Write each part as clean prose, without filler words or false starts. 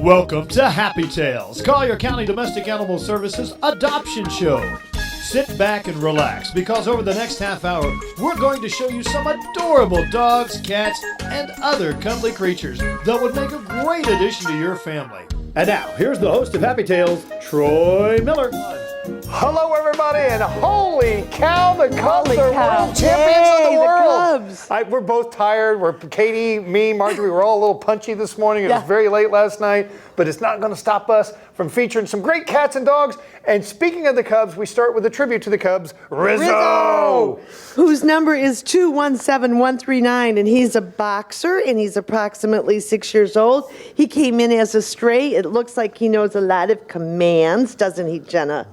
Welcome to Happy Tales, Collier County Domestic Animal Services adoption show. Sit back and relax because over the next half hour, we're going to show you some adorable dogs, cats, and other cuddly creatures that would make a great addition to your family. And now, here's the host of Happy Tales, Troy Miller. Hello, everybody, and holy cow, the Cubs are world champions Yay, of the world. Cubs. We're both tired. Katie, me, Marjorie, we're all a little punchy this morning. It was very late last night, but it's not going to stop us from featuring some great cats and dogs. And speaking of the Cubs, we start with a tribute to the Cubs, Rizzo. Whose number is 217139, and he's a boxer, and he's approximately 6 years old. He came in as a stray. It looks like he knows a lot of commands, doesn't he, Jenna?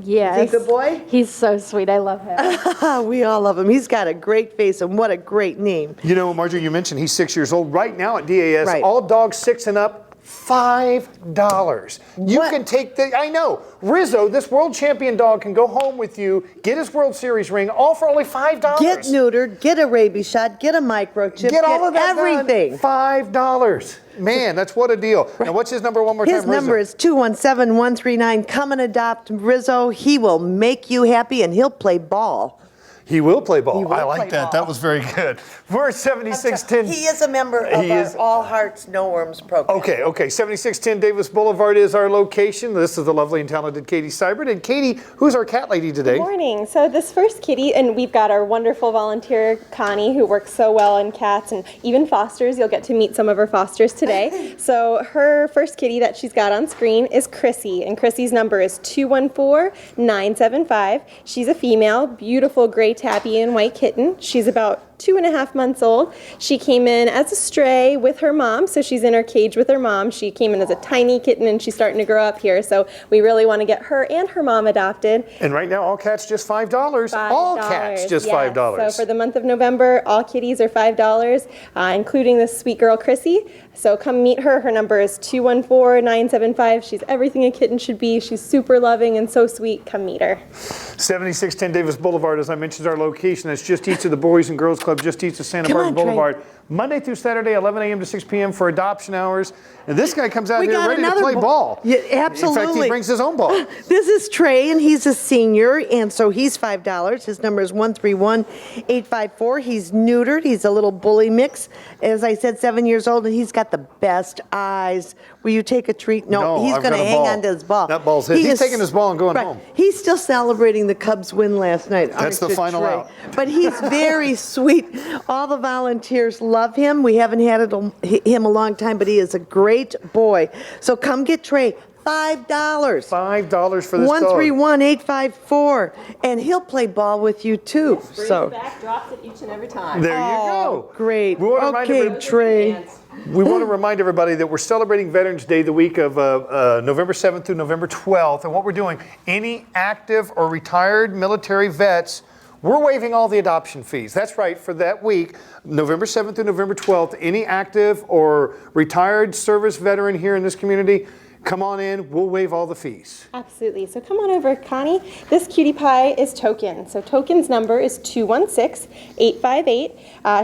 Yes. Is he a good boy? He's so sweet. I love him. We all love him. He's got a great face, and what a great name. You know, Marjorie, you mentioned he's 6 years old. Right now at DAS, all dogs 6 and up, $5. You can take I know, Rizzo, this world champion dog, can go home with you, get his World Series ring, all for only $5. Get neutered, get a rabies shot, get a microchip, get all of that everything. Done. $5. Man, that's what a deal. Now, what's his number one more time? His number is 217139. Come and adopt Rizzo. He will make you happy, and he'll play ball. He will play ball. He will I like play that. ball. That was very good. We're at 7610. He is a member of our All Hearts, No Worms program. Okay. 7610 Davis Boulevard is our location. This is the lovely and talented Katie Seibert. And Katie, who's our cat lady today? Good morning. So this first kitty, and we've got our wonderful volunteer, Connie, who works so well in cats and even fosters. You'll get to meet some of her fosters today. So her first kitty that she's got on screen is Chrissy, and Chrissy's number is 214975. She's a female, beautiful gray tabby and white kitten. She's about 2.5 months old. She came in as a stray with her mom, so she's in her cage with her mom. She came in as a tiny kitten, and she's starting to grow up here, so we really want to get her and her mom adopted. And right now, all cats just $5. All cats just $5. So for the month of November, all kitties are $5, including this sweet girl, Chrissy. So come meet her. Her number is 214975. She's everything a kitten should be. She's super loving and so sweet. Come meet her. 7610 Davis Boulevard, as I mentioned, is our location. That's just east of the Boys and Girls Club, just east of Santa Barbara Boulevard. Monday through Saturday, 11 a.m. to 6 p.m. for adoption hours. And this guy comes out here ready to play ball. Yeah, absolutely. In fact, he brings his own ball. This is Trey, and he's a senior, and so he's $5. His number is 131854. He's neutered. He's a little bully mix. As I said, 7 years old, and he's got the best eyes. Will you take a treat? No, he's going to hang on to his ball. That ball's his. He's taking his ball and going home. He's still celebrating the Cubs' win last night. That's the final out. But he's very sweet. All the volunteers love him. We haven't had him a long time, but he is a great boy. So come get Trey. $5. $5 for this dog. 131854, and he'll play ball with you too. So back drops it each and every time. There you go. Great. Okay, Trey. We want to remind everybody that we're celebrating Veterans Day the week of November 7th through November 12th. And what we're doing, any active or retired military vets, we're waiving all the adoption fees. That's right, for that week, November 7th through November 12th, any active or retired service veteran here in this community, come on in, we'll waive all the fees. Absolutely. So come on over, Connie. This cutie pie is Token. So Token's number is 216858.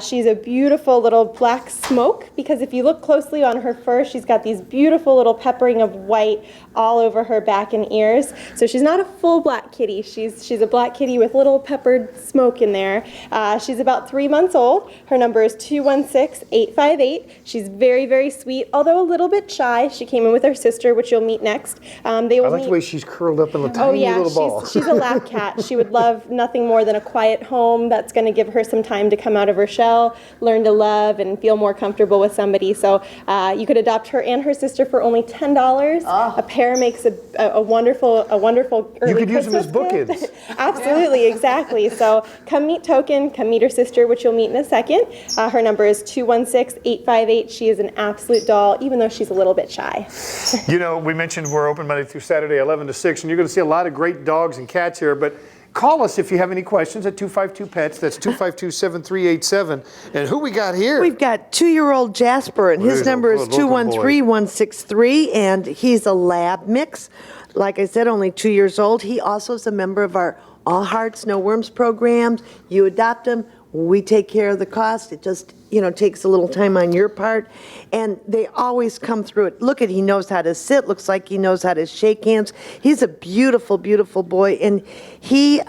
She's a beautiful little black smoke, because if you look closely on her fur, she's got these beautiful little peppering of white all over her back and ears. So she's not a full black kitty. She's a black kitty with little peppered smoke in there. She's about 3 months old. Her number is 216858. She's very, very sweet, although a little bit shy. She came in with her sister, which you'll meet next. I like the way she's curled up in a tiny little ball. She's a lap cat. She would love nothing more than a quiet home that's going to give her some time to come out of her shell, learn to love, and feel more comfortable with somebody. So you could adopt her and her sister for only $10. A pair makes a wonderful early You could use them as Christmas bookends. gift. Absolutely, exactly. So come meet Token, come meet her sister, which you'll meet in a second. Her number is 216858. She is an absolute doll, even though she's a little bit shy. You know, we mentioned we're open Monday through Saturday, 11 to 6, and you're going to see a lot of great dogs and cats here, but call us if you have any questions at 252-PETS. That's 252-7387. And who we got here? We've got 2-year-old Jasper, and his number is 213163, and he's a lab mix. Like I said, only 2 years old. He also is a member of our All Hearts, No Worms programs. You adopt him, We take care of the cost. It just, takes a little time on your part. And they always come through it. Look he knows how to sit. Looks like he knows how to shake hands. He's a beautiful, beautiful boy. And he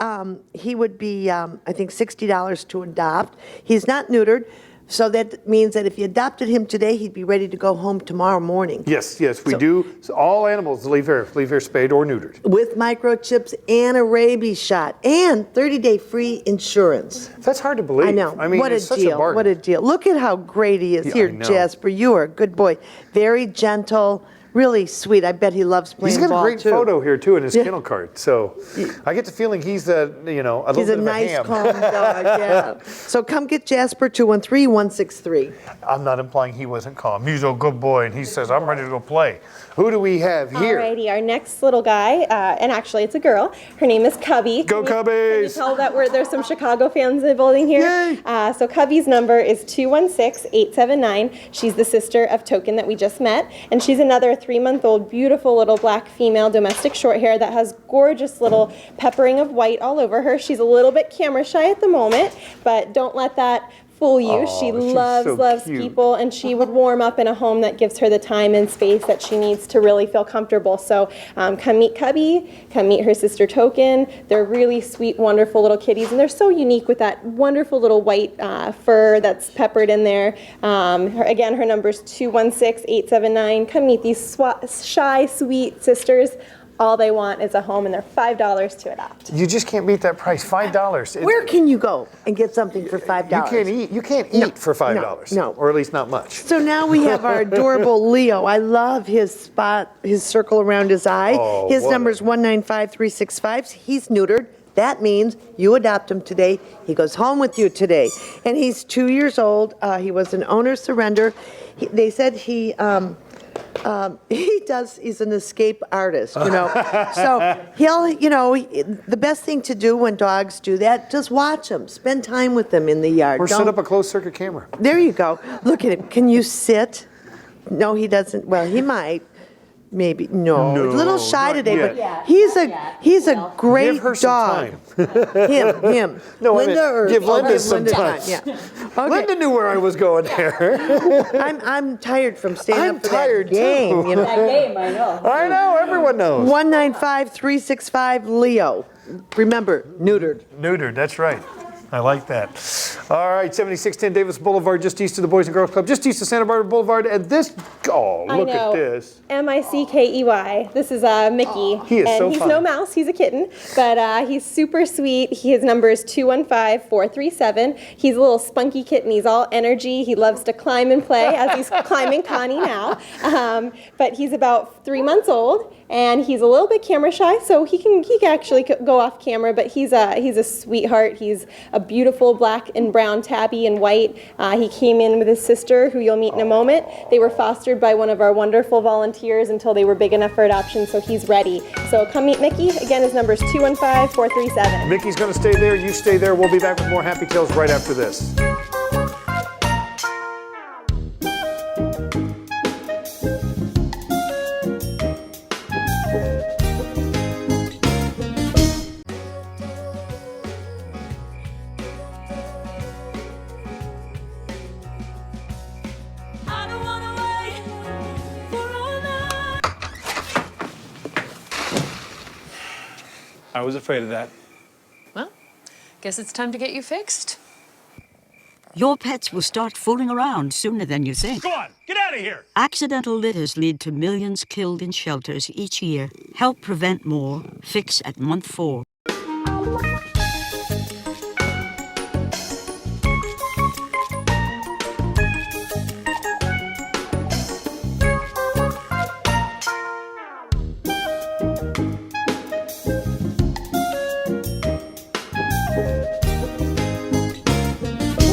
would be, I think, $60 to adopt. He's not neutered. So that means that if you adopted him today, he'd be ready to go home tomorrow morning. Yes, we do. So all animals leave here spayed or neutered. With microchips and a rabies shot and 30-day free insurance. That's hard to believe. I know. What a deal. such a bargain. What a deal. Look at how great he is. Yeah, Here, I know. Jasper, you are a good boy. Very gentle. Really sweet. I bet he loves playing He's got ball, a great too. photo here, too, in his kennel cart. So I get the feeling he's a little He's bit a of nice, a ham. calm dog, yeah. So come get Jasper, 213-163. I'm not implying he wasn't calm. He's a good boy, and he says, I'm ready to go play. Who do we have here? Alrighty, our next little guy, and actually it's a girl. Her name is Cubby. Go Can you Cubbies! tell that there's some Chicago fans in the building here? Yay! So Cubby's number is 216-879. She's the sister of Token that we just met, and she's another 3-month-old, beautiful little black female domestic short hair that has gorgeous little peppering of white all over her. She's a little bit camera shy at the moment, but don't let that fool you. Oh, She she's loves so cute. people, and she would warm up in a home that gives her the time and space that she needs to really feel comfortable. So come meet Cubby, come meet her sister Token. They're really sweet, wonderful little kitties, and they're so unique with that wonderful little white fur that's peppered in there. Again, her number is 216-879. Come meet these shy, sweet sisters. All they want is a home, and they're $5 to adopt. You just can't beat that price. $5. Where can you go and get something for $5? You can't eat for $5. no. Or at least not much. So now we have our adorable Leo. I love his circle around his eye. Oh, His what number is 195-365. He's neutered. That means you adopt him today. He goes home with you today. And he's 2 years old. He was an owner surrender. They said he's an escape artist, So the best thing to do when dogs do that, just watch them. Spend time with them in the yard. Or set up a closed circuit camera. There you go. Look at him. Can you sit? No, he doesn't. Well, he might. Maybe. No. He's a little shy not today, yet. but he's a great Give her some dog. Him. No, I Linda mean, or give Linda some Linda time. Yeah. Okay. Linda knew where I was going there. I'm tired from staying I'm up for tired, that game. too. That game, I know. I know, everyone knows. 195-365 Leo. Remember, neutered. Neutered, that's right. I like that. All right, 7610 Davis Boulevard, just east of the Boys and Girls Club, just east of Santa Barbara Boulevard, and this, look at this. Mickey. This is Mickey. He is and so he's fun. no mouse, he's a kitten, but he's super sweet. His number is 215-437. He's a little spunky kitten. He's all energy. He loves to climb and play, as he's climbing Connie now. But he's about 3 months old, and he's a little bit camera shy, so he can actually go off camera, but he's a sweetheart. He's a beautiful black and brown tabby and white. He came in with his sister, who you'll meet in a moment. They were fostered by one of our wonderful volunteers until they were big enough for adoption, so he's ready. So come meet Mickey. Again, his number is 215-437. Mickey's going to stay there. You stay there. We'll be back with more Happy Tales right after this. I was afraid of that. Well, guess it's time to get you fixed. Your pets will start fooling around sooner than you think. Go on, get out of here! Accidental litters lead to millions killed in shelters each year. Help prevent more. Fix at month 4.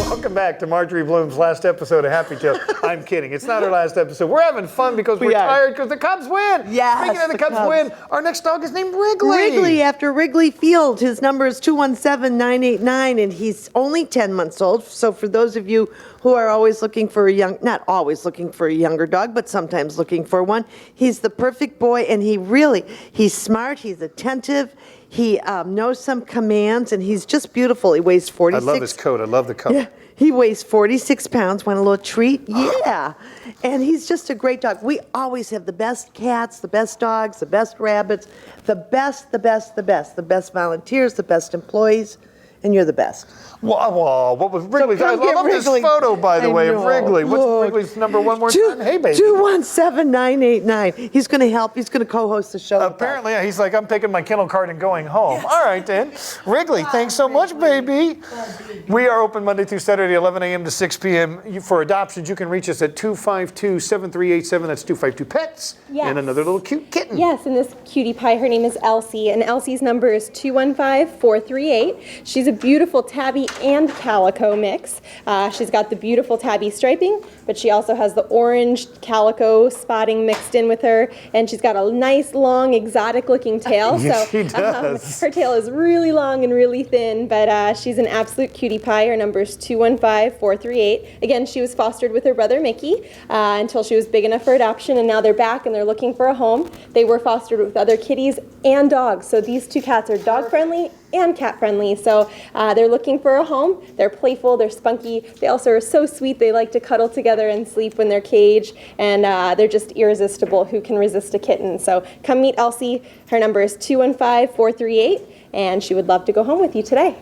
Welcome back to Marjorie Bloom's last episode of Happy Tales. I'm kidding. It's not our last episode. We're having fun because we're tired because the Cubs win. Yes, Speaking of the the Cubs Cubs. win, our next dog is named Wrigley. Wrigley after Wrigley Field. His number is 217-989, and he's only 10 months old. So for those of you who are always looking for not always looking for a younger dog, but sometimes looking for one, he's the perfect boy, and he's smart, he's attentive, He knows some commands, and he's just beautiful. He weighs 46. I love his coat. I love the color. Yeah, he weighs 46 pounds. Want a little treat? Yeah. And he's just a great dog. We always have the best cats, the best dogs, the best rabbits, the best volunteers, the best employees, and you're the best. Wow, what was Wrigley? I love this Wrigley. photo, by the way, of Wrigley. What's Look. Wrigley's number one more time? Hey, baby. 217989. He's going to help. He's going to co-host the show. with us. Apparently, he's like, I'm taking my kennel card and going home. All right, then. Wrigley, thanks so much, baby. We are open Monday through Saturday, 11 a.m. to 6 p.m. For adoptions, you can reach us at 252-7387. That's 252-PETS. Yes. And another little cute kitten. Yes, and this cutie pie, her name is Elsie, and Elsie's number is 215-438. She's a beautiful tabby and calico mix. She's got the beautiful tabby striping, but she also has the orange calico spotting mixed in with her, and she's got a nice, long, exotic-looking tail. Yes, she does. Her tail is really long and really thin, but she's an absolute cutie pie. Her number is 215-438. Again, she was fostered with her brother Mickey until she was big enough for adoption, and now they're back and they're looking for a home. They were fostered with other kitties and dogs, so these two cats are dog-friendly and cat-friendly, so they're looking for a home. They're playful, they're spunky, they also are so sweet. They like to cuddle together and sleep in their cage, and they're just irresistible. Who can resist a kitten? So come meet Elsie. Her number is 215-438, and she would love to go home with you today.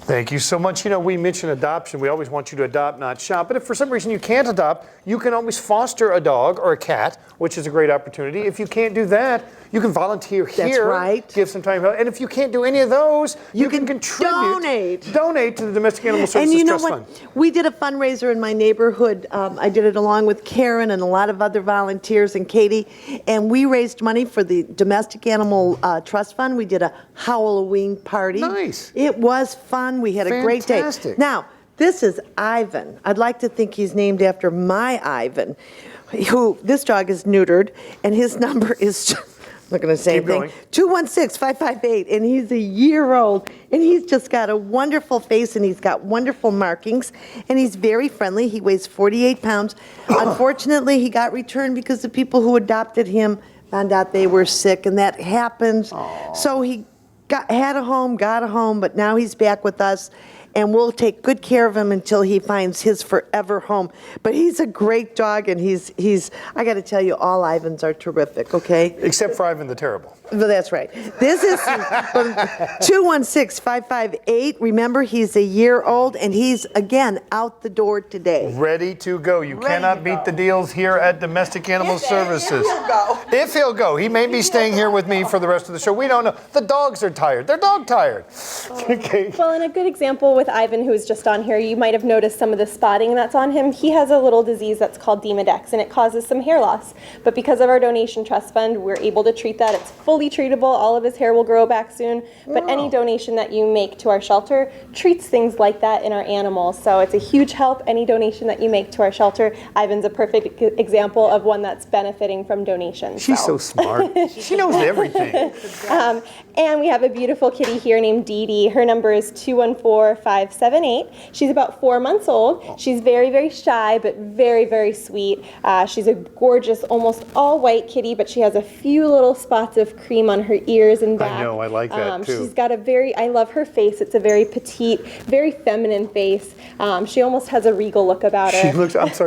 Thank you so much. You know, we mention adoption. We always want you to adopt, not shop. But if for some reason you can't adopt, you can always foster a dog or a cat, which is a great opportunity. If you can't do that, you can volunteer here. That's right. Give some time. And if you can't do any of those, you can contribute. Donate to the Domestic Animal Services And you know Trust what? Fund. We did a fundraiser in my neighborhood. I did it along with Karen and a lot of other volunteers and Katie. And we raised money for the Domestic Animal Trust Fund. We did a Halloween party. Nice. It was fun. We had a great day. Fantastic. Now, this is Ivan. I'd like to think he's named after my Ivan, who this dog is neutered, and his number is... I'm not going to say Keep anything. going. 216-558, and he's a year old, and he's just got a wonderful face, and he's got wonderful markings, and he's very friendly. He weighs 48 pounds. Unfortunately, he got returned because the people who adopted him found out they were sick, and that happens. So he had a home, got a home, but now he's back with us, and we'll take good care of him until he finds his forever home. But he's a great dog, and he's I got to tell you, all Ivans are terrific, okay? Except for Ivan the Terrible. Well, that's right. This is 216-558. Remember, he's a year old, and he's, again, out the door today. Ready to go. You cannot beat the deals here at Domestic Animal Services. If he'll go. He may be staying here with me for the rest of the show. We don't know. The dogs are tired. They're dog tired. Okay. Well, and a good example with Ivan, who is just on here, you might have noticed some of the spotting that's on him. He has a little disease that's called Demodex, and it causes some hair loss. But because of our donation trust fund, we're able to treat that. It's fully treatable. All of his hair will grow back soon. But any donation that you make to our shelter treats things like that in our animals. So it's a huge help. Any donation that you make to our shelter, Ivan's a perfect example of one that's benefiting from donations. She's so smart. She knows everything. And we have a beautiful kitty here named Dee Dee. Her number is 214-578. She's about 4 months old. She's very, very shy, but very, very sweet. She's a gorgeous, almost all white kitty, but she has a few little spots of cream on her ears and back. I know, I like that too. She's got I love her face. It's a very petite, very feminine face. She almost has a regal look about her.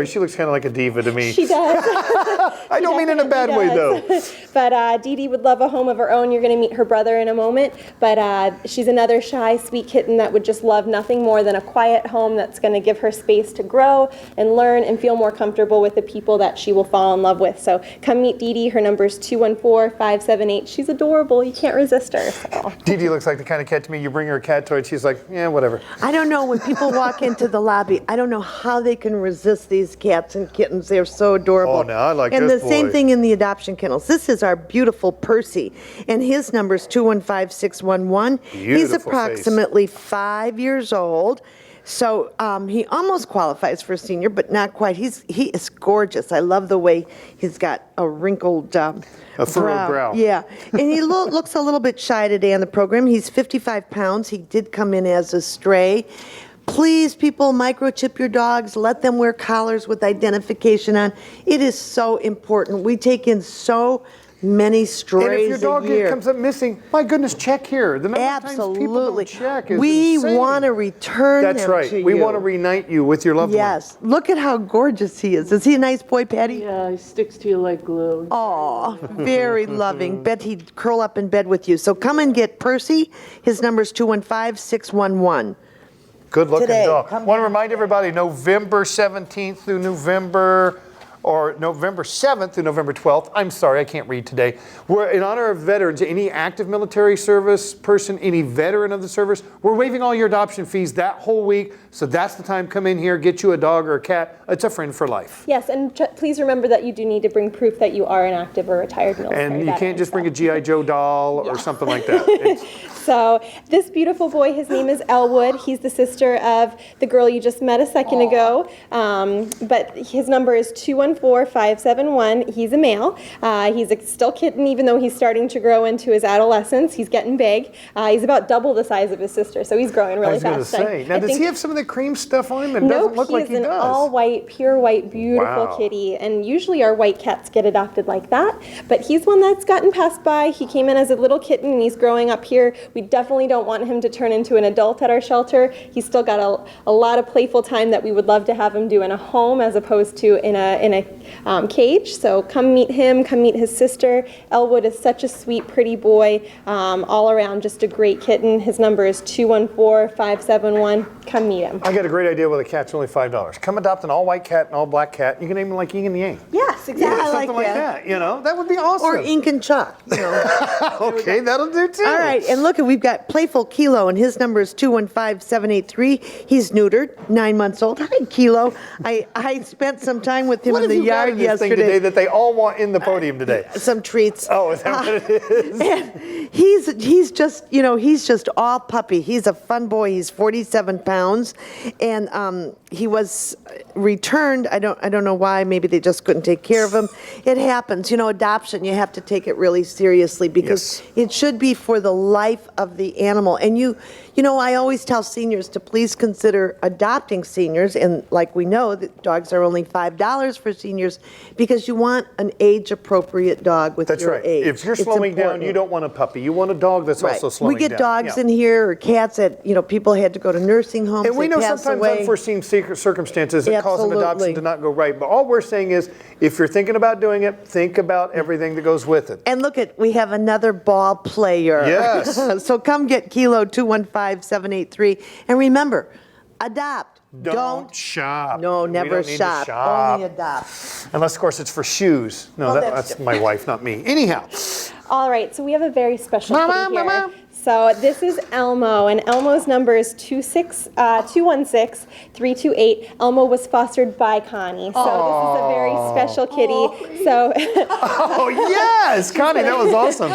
She looks kind of like a diva to me. She does. I don't mean in a bad way, though. But Dee Dee would love a home of her own. You're going to meet her brother in a moment. But she's another shy, sweet kitten that would just love nothing more than a quiet home that's going to give her space to grow and learn and feel more comfortable with the people that she will fall in love with. So come meet Dee Dee. Her number is 214-578. She's adorable. You can't resist her. So. Dee Dee looks like the kind of cat to me. You bring her a cat toy, and she's like, yeah, whatever. I don't know, when people walk into the lobby, I don't know how they can resist these cats and kittens. They're so adorable. Oh, no, I like and this the same boy. thing in the adoption kennels. This is our beautiful Percy, and his number is 215-611. He's Beautiful approximately 5 years old. So he almost qualifies for a senior, but not quite. He is gorgeous. I love the way he's got a wrinkled A furrowed brow. Yeah, and he looks a little bit shy today on the program. He's 55 pounds. He did come in as a stray. Please, people, microchip your dogs. Let them wear collars with identification on. It is so important. We take in so many And strays if your dog a year. comes up missing, my goodness, check here. The number of times people Absolutely. don't check is We insane. want to return That's them right. to We you. want to reunite you with your loved one. Yes. Look at how gorgeous he is. Is he a nice boy, Patty? Yeah, he sticks to you like glue. Oh, very loving. Bet he'd curl up in bed with you. So come and get Percy. His number's 215-611. Good looking Today, dog. come Want to down remind everybody, November 17th through November 7th through November 12th. I'm sorry, I can't read today. We're in honor of veterans, any active military service person, any veteran of the service, we're waiving all your adoption fees that whole week. So that's the time. Come in here, get you a dog or a cat. It's a friend for life. Yes, and please remember that you do need to bring proof that you are an active or retired military And you veteran, can't just bring a so. G.I. Joe doll or something like that. It's, So this beautiful boy, his name is Elwood. He's the sister of the girl you just met a second ago. But his number is 214-571. He's a male. He's a still kitten, even though he's starting to grow into his adolescence. He's getting big. He's about double the size of his sister, so he's growing really fast. I was going to say. Now, does he have some of the cream stuff on him? It doesn't look like he does. Nope, he is an all-white, pure white, beautiful Wow. kitty. And usually our white cats get adopted like that. But he's one that's gotten passed by. He came in as a little kitten, and he's growing up here. We definitely don't want him to turn into an adult at our shelter. He's still got a lot of playful time that we would love to have him do in a home as opposed to in a cage. So come meet him, come meet his sister. Elwood is such a sweet, pretty boy, all around just a great kitten. His number is 214-571. Come meet him. I got a great idea with a cat's only $5. Come adopt an all-white cat and all-black cat. You can name them like Yin and Yang. Yes, exactly. Yeah, I Something like that. You know, that would be awesome. Or ink and chalk. You know. Okay, that'll do too. All right, and look, we've got Playful Kilo, and his number is 215-783. He's neutered, 9 months old. Hi, Kilo. I spent some time with him What in have the you got in yard this thing today yesterday. that they all want in the podium today? Some treats. Oh, is that what it is? And he's just, you know, he's just all puppy. He's a fun boy. He's 47 pounds, and he was returned. I don't know why. Maybe they just couldn't take care of him. It happens. You know, adoption, you have to take it really seriously because it should be for the life of the animal. And you know, I always tell seniors to please consider adopting seniors. And like we know, that dogs are only $5 for seniors because you want an age-appropriate dog with That's your right. age. If you're It's slowing down, important. you don't want a puppy. You want a dog that's Right. also slowing We get down. dogs Yeah. in here or cats that, you know, people had to go to nursing homes. And we they know pass sometimes away. unforeseen circumstances that cause an Absolutely. adoption to not go right. But all we're saying is, if you're thinking about doing it, think about everything that goes with it. And look we have another ball player. Yes. So come get Kilo 215-783. And remember, adopt. Don't shop. No, We never don't need to shop. shop. Only adopt. Unless, of course, it's for shoes. No, Well, that's my wife, not me. Anyhow. All right, so we have a very special Mama, kitty here. mama. So this is Elmo, and Elmo's number is 216-328. Elmo was fostered by Connie, so this is a very special kitty. So, Oh, yes, Connie, that was awesome.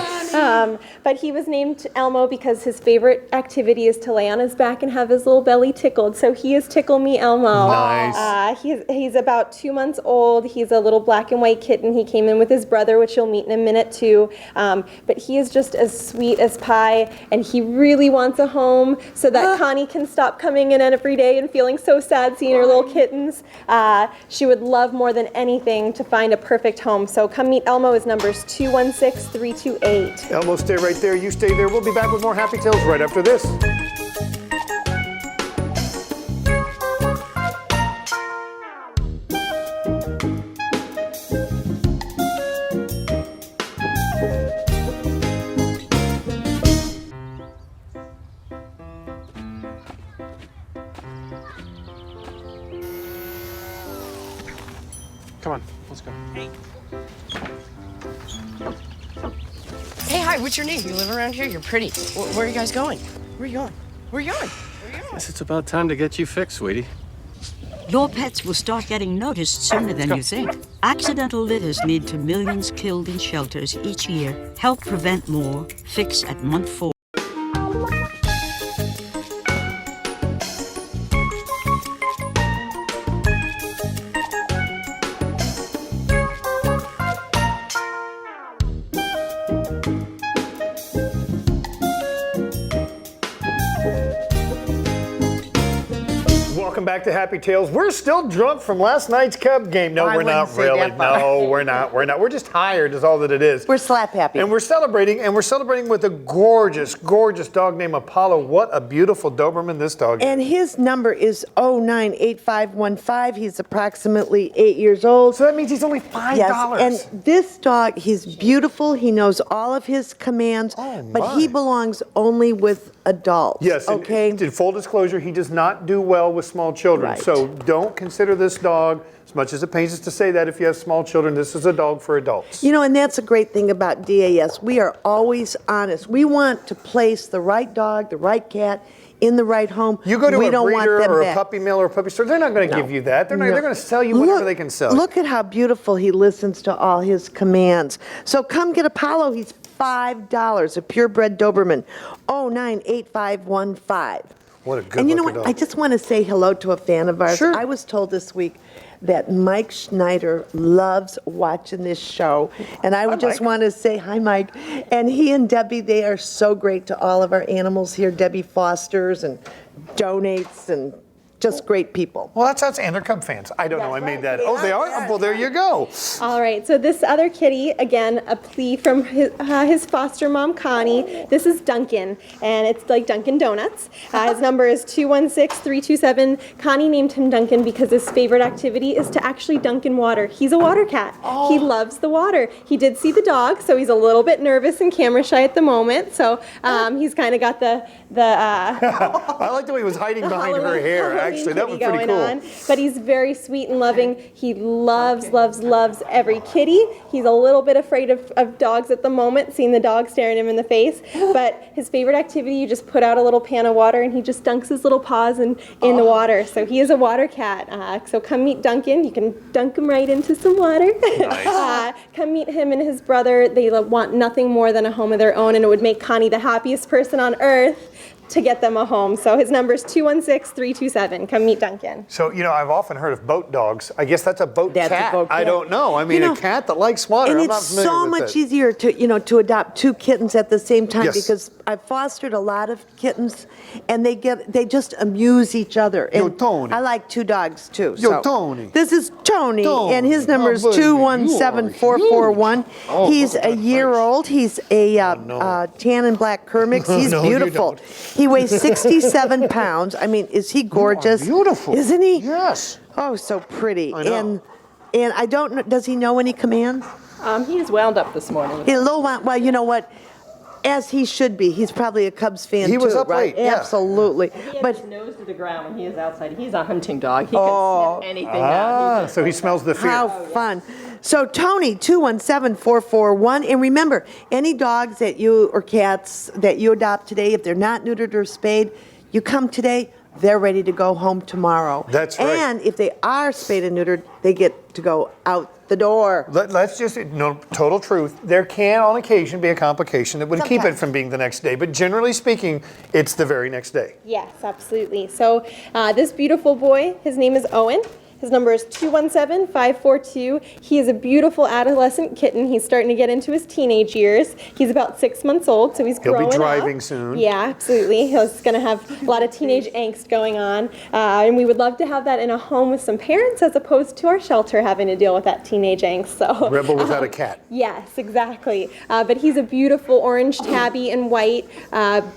but he was named Elmo because his favorite activity is to lay on his back and have his little belly tickled. So he is Tickle Me Elmo. Nice. He's about 2 months old. He's a little black and white kitten. He came in with his brother, which you'll meet in a minute too. But he is just as sweet as pie. And he really wants a home so that Connie can stop coming in every day and feeling so sad seeing her little kittens. She would love more than anything to find a perfect home. So come meet Elmo. His number is 216-328. Elmo, stay right there. You stay there. We'll be back with more Happy Tales right after this. Come on, let's go. Hey, hi, what's your name? You live around here? You're pretty. Where are you guys going? Where are you going? Where are you going? Guess it's about time to get you fixed, sweetie. Your pets will start getting noticed sooner than you think. Accidental litters lead to millions killed in shelters each year. Help prevent more. Fix at month 4. Welcome back to Happy Tales. We're still drunk from last night's Cub game. No, I we're not wouldn't say really. that, but- No, we're not. We're not. We're just tired is all that it is. We're slap happy. And we're celebrating with a gorgeous, gorgeous dog named Apollo. What a beautiful Doberman this dog is. And his number is 098515. He's approximately 8 years old. So that means he's only $5. Yes, and this dog, he's beautiful. He knows all of his commands, but he belongs only with adults. Yes, okay. in full disclosure, he does not do well with small children. Right. So don't consider this dog, as much as it pains us to say that if you have small children, this is a dog for adults. You know, and that's a great thing about DAS. We are always honest. We want to place the right dog, the right cat in the right home. You go to we a don't want breeder them or back. a puppy mill or a puppy store, they're not going to give you that. They're going to sell you whatever they can sell you. Look at how beautiful he listens to all his commands. So come get Apollo. He's $5, a purebred Doberman. 098515. What a good And you know what? dog. I just want to say hello to a fan of ours. Sure. I was told this week that Mike Schneider loves watching this show. And I would just want to say, hi, Mike. And he and Debbie, they are so great to all of our animals here. Debbie fosters and donates and just great people. Well, that's and they're Cub fans. I don't know. I made that. Oh, they are? Well, there you go. All right, so this other kitty, again, a plea from his foster mom, Connie. This is Duncan, and it's like Dunkin' Donuts. His number is 216327. Connie named him Duncan because his favorite activity is to actually dunk in water. He's a water cat. He loves the water. He did see the dog, so he's a little bit nervous and camera shy at the moment. So he's kind of got the I like the way he was hiding behind her hair, actually. That was pretty cool. But he's very sweet and loving. He loves, loves, loves every kitty. He's a little bit afraid of dogs at the moment, seeing the dog staring him in the face. But his favorite activity, you just put out a little pan of water and he just dunks his little paws in the water. So he is a water cat. So come meet Duncan. You can dunk him right into some water. Nice. Come meet him and his brother. They want nothing more than a home of their own, and it would make Connie the happiest person on earth to get them a home. So his number is 216327. Come meet Duncan. So, I've often heard of boat dogs. I guess that's a boat That's cat. a boat cat. I don't know. I mean, a cat that likes water. And I'm not it's familiar so with much it. easier to adopt two kittens at the same time Yes. because I've fostered a lot of kittens and they just amuse each other. Yo, And Tony. I like two dogs too. Yo, so. Tony. This is Tony, and his number is Oh, buddy, 217441. Oh, He's look at a that year face. old. He's a tan and black Kermix. He's No, you beautiful. don't. He weighs 67 pounds. I mean, is he gorgeous? beautiful. Isn't he? Yes. Oh, so pretty. I know. And I don't know, does he know any commands? He is wound up this morning. He's a little, well, you know what? As he should be. He's probably a Cubs fan too, He was up right? late, yeah. Absolutely. He has But his nose to the ground when he is outside. He's a hunting dog. He can sniff anything out. So he smells the fear. how fun. So Tony, 217441. And remember, any dogs that you or cats that you adopt today, if they're not neutered or spayed, you come today, they're ready to go home tomorrow. That's right. And if they are spayed and neutered, they get to go out the door. Let's just, total truth. There can, on occasion, be a complication that would keep it Sometimes. from being the next day. But generally speaking, it's the very next day. Yes, absolutely. So this beautiful boy, his name is Owen. His number is 217542. He is a beautiful adolescent kitten. He's starting to get into his teenage years. He's about 6 months old, so he's He'll growing be driving up. soon. Yeah, absolutely. He's going to have a lot of teenage angst going on. And we would love to have that in a home with some parents as opposed to our shelter having to deal with that teenage angst. So Rebel without a cat. Yes, exactly. But he's a beautiful orange tabby and white,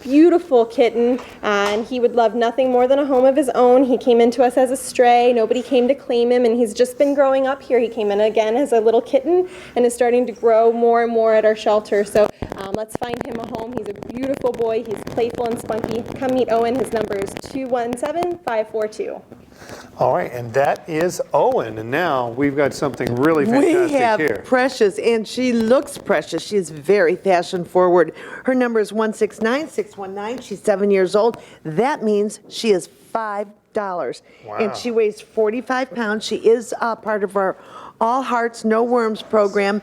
beautiful kitten, and he would love nothing more than a home of his own. He came into us as a stray. Nobody came to claim him, and he's just been growing up here. He came in again as a little kitten and is starting to grow more and more at our shelter. So let's find him a home. He's a beautiful boy. He's playful and spunky. Come meet Owen. His number is 217542. All right, and that is Owen. And now we've got something really fantastic We have here. Precious, and she looks precious. She's very fashion forward. Her number is 169619. She's 7 years old. That means she is $5. Wow. And she weighs 45 pounds. She is part of our All Hearts, No Worms program.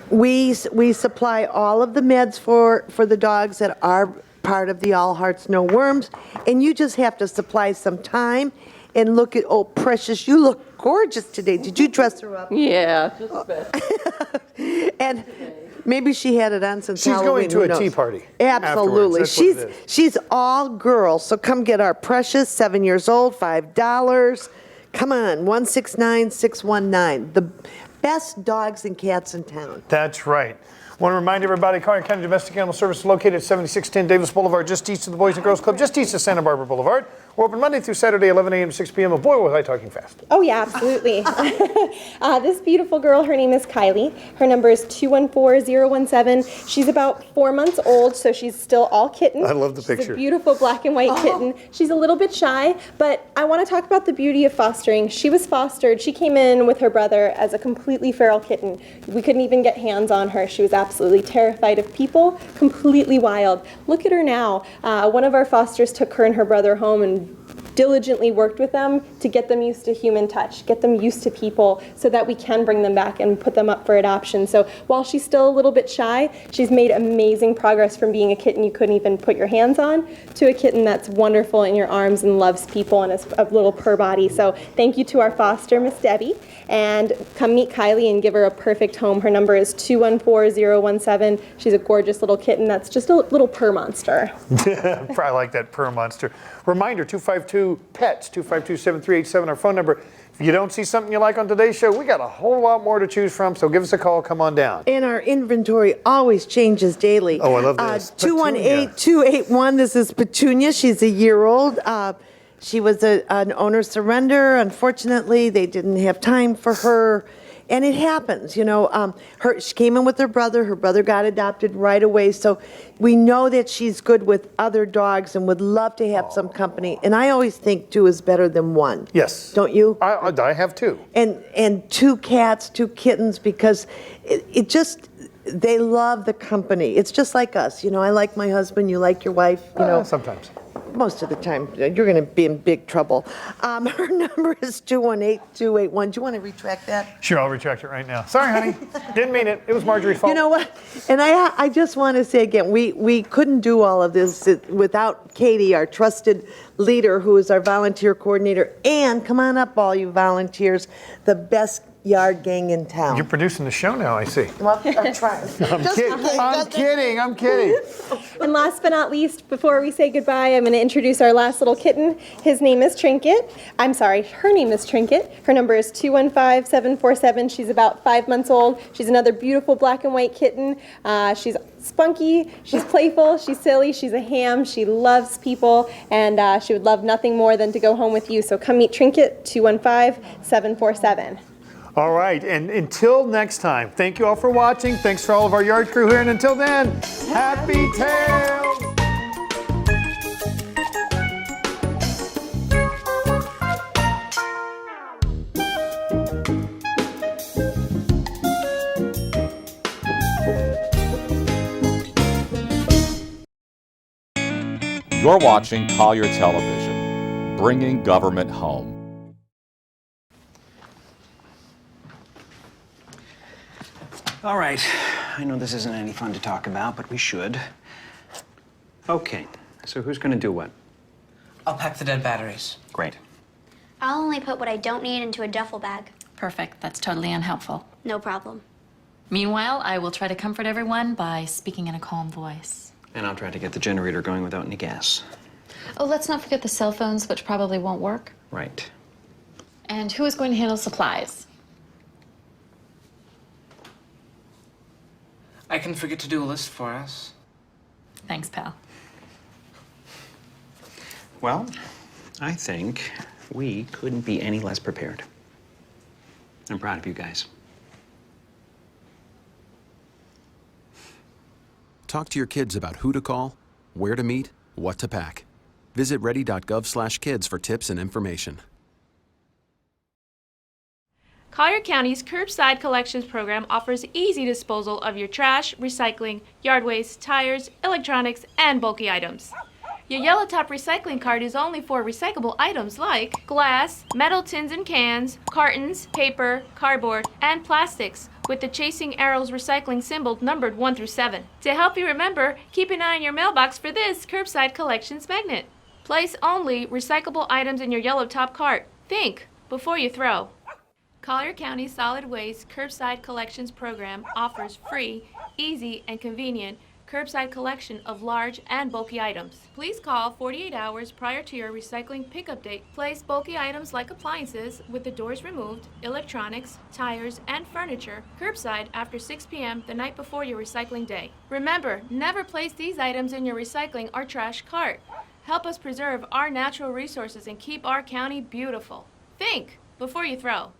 We supply all of the meds for the dogs that are part of the All Hearts, No Worms. And you just have to supply some time and look at, oh, Precious, you look gorgeous today. Did you dress her up? Yeah, just a bit. And Maybe she had it on since She's Halloween. going to who a knows? tea party Absolutely. afterwards. That's what it is. She's all girls. So come get our precious 7 years old, $5. Come on, 169-619. The best dogs and cats in town. That's right. Want to remind everybody, Collier County Domestic Animal Service is located at 7610 Davis Boulevard, just east of the Boys and Girls Club, just east of Santa Barbara Boulevard. We're open Monday through Saturday, 11 a.m. to 6 p.m. And boy, was I talking fast. Oh, yeah, absolutely. This beautiful girl, her name is Kylie. Her number is 214017. She's about 4 months old, so she's still all kitten. I love the picture. She's a beautiful black and white kitten. She's a little bit shy, but I want to talk about the beauty of fostering. She was fostered. She came in with her brother as a completely feral kitten. We couldn't even get hands on her. She was absolutely terrified of people, completely wild. Look at her now. One of our fosters took her and her brother home and diligently worked with them to get them used to human touch, get them used to people so that we can bring them back and put them up for adoption. So while she's still a little bit shy, she's made amazing progress from being a kitten you couldn't even put your hands on to a kitten that's wonderful in your arms and loves people and is a little purr body. So thank you to our foster, Miss Debbie, and come meet Kylie and give her a perfect home. Her number is 214017. She's a gorgeous little kitten that's just a little purr monster. Probably like that purr monster. Reminder, 252-PETS, 252-7387, our phone number. If you don't see something you like on today's show, we got a whole lot more to choose from, so give us a call, come on down. And our inventory always changes daily. Oh, I love this. 218-281, this is Petunia. She's a year old. She was an owner surrender. Unfortunately, they didn't have time for her. And it happens, you know. She came in with her brother. Her brother got adopted right away. So we know that she's good with other dogs and would love to have some company. And I always think two is better than one. Yes. Don't you? I have two. And two cats, two kittens, because it just, they love the company. It's just like us. You know, I like my husband, you like your wife, you know. Sometimes. Most of the time, you're going to be in big trouble. Her number is 218-281. Do you want to retract that? Sure, I'll retract it right now. Sorry, honey. Didn't mean it. It was Marjorie's fault. You know what? And I just want to say again, we couldn't do all of this without Katie, our trusted leader, who is our volunteer coordinator. And come on up, all you volunteers, the best yard gang in town. You're producing the show now, I see. Well, I'm trying. I'm kidding. And last but not least, before we say goodbye, I'm going to introduce our last little kitten. His name is Trinket. I'm sorry, her name is Trinket. Her number is 215747. She's about 5 months old. She's another beautiful black and white kitten. She's spunky, she's playful, she's silly, she's a ham, she loves people, and she would love nothing more than to go home with you. So come meet Trinket, 215747. All right, and until next time, thank you all for watching. Thanks for all of our yard crew here, and until then, happy tails! You're watching Collier Television, bringing government home. All right, I know this isn't any fun to talk about, but we should. Okay, so who's gonna do what? I'll pack the dead batteries. Great. I'll only put what I don't need into a duffel bag. Perfect. That's totally unhelpful. No problem. Meanwhile, I will try to comfort everyone by speaking in a calm voice. And I'll try to get the generator going without any gas. Oh, let's not forget the cell phones, which probably won't work. Right. And who is going to handle supplies? I can forget to do a list for us. Thanks, pal. Well, I think we couldn't be any less prepared. I'm proud of you guys. Talk to your kids about who to call, where to meet, what to pack. Visit ready.gov/kids for tips and information. Collier County's Curbside Collections program offers easy disposal of your trash, recycling, yard waste, tires, electronics, and bulky items. Your yellow top recycling card is only for recyclable items like glass, metal tins and cans, cartons, paper, cardboard, and plastics, with the Chasing Arrows recycling symbol numbered 1 through 7. To help you remember, keep an eye on your mailbox for this Curbside Collections magnet. Place only recyclable items in your yellow top cart. Think before you throw. Collier County Solid Waste Curbside Collections program offers free, easy, and convenient curbside collection of large and bulky items. Please call 48 hours prior to your recycling pickup date. Place bulky items like appliances with the doors removed, electronics, tires, and furniture curbside after 6 p.m. the night before your recycling day. Remember, never place these items in your recycling or trash cart. Help us preserve our natural resources and keep our county beautiful. Think before you throw.